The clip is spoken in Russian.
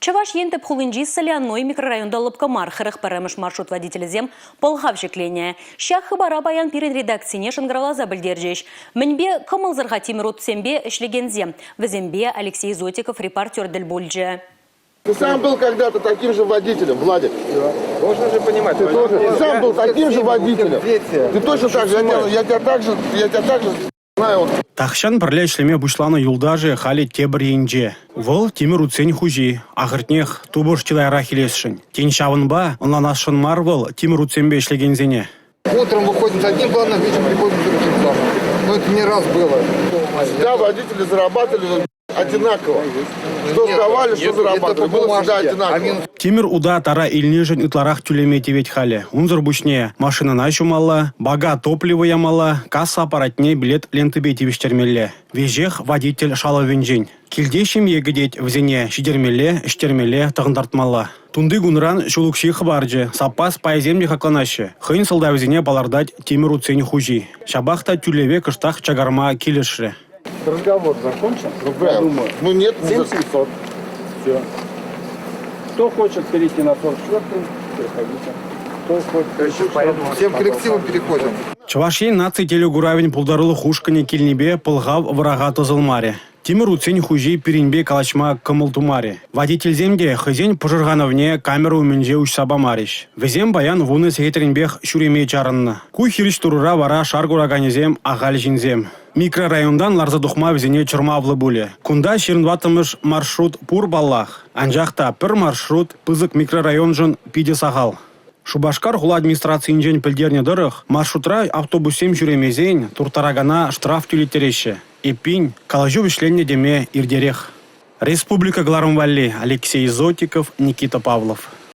Чаваш ентеп хулынжи соляной микрорайонда лыпкамар хырых парамыш маршрут водителезем полхав жеклене. Щах хабара баян перед редакцияне шангралаза білдерджеш. Мінбе кымылзырға Тимирут сембе ішлегензем. Візембе Алексей Зотиков репортер дель Бульджи. Ты сам был когда-то таким же водителем, Владик. Можно же понимать. Ты сам был таким же водителем. Ты точно так же, я тебя так же знаю. Тахшан бірле ішлеме бұшланы юлдажы хали тебір енже. Вол Тимирут сен хужи, ағыртнех тубыш чилайра хилесшін. Тен шавынба, онланашын марвыл Тимирут сенбе ішлегензене. Утром выходим с одним планом, вечером приходим с другим планом. Но это не раз было. Всегда водители зарабатывали одинаково. Что вставали, что зарабатывали. Было всегда одинаково. Тимир уда тара илнежен итларах тюлемете ведь хали. Унзыр бушне машина нашумала, бага топливо ямала, касса аппаратне билет ленты бейти виштермелле. Вежех водитель шала венжень. Килдешим егедеть в зене шидермелле, штермелле тағындартмала. Тунды гунран шулукши хабарджи, сапас пайземне хакланаще. Хын сылда в зене балардать Тимирут сен хужи. Шабахта тюлеве кыштах чагарма килешре. Разговор закончен? Я думаю. Ну нет. 7700. Все. Кто хочет перейти на 44-й, переходите. Кто хочет... Всем коллективом переходим. Чавашин наций телегуравень пулдарылы хушкане кильнебе пылгав врага тозылмаре. Тимирут сен хужи перенбе калачма кымылтумаре. Водитель земде хызен пожыргановне камеру менже уч сабамариш. Везем баян вуны сехетеренбех шуреме чарынна. Куй хириш турура вара шаргураганезем агаль жинзем. Микрорайондан ларзадухма везене чырмавлы буле. Кунда 22-мыш маршрут пур баллах. Анжақта пір маршрут пызык микрорайон жын пиде сағал. Шубашкар хула администрации инжень пілдерне дырых, маршрутра автобусем жүремезен туртарагана штраф тюлетереше. Эпинь, калажу вишленне деме ирдерех. Республика Гларумвалли, Алексей Зотиков, Никита Павлов.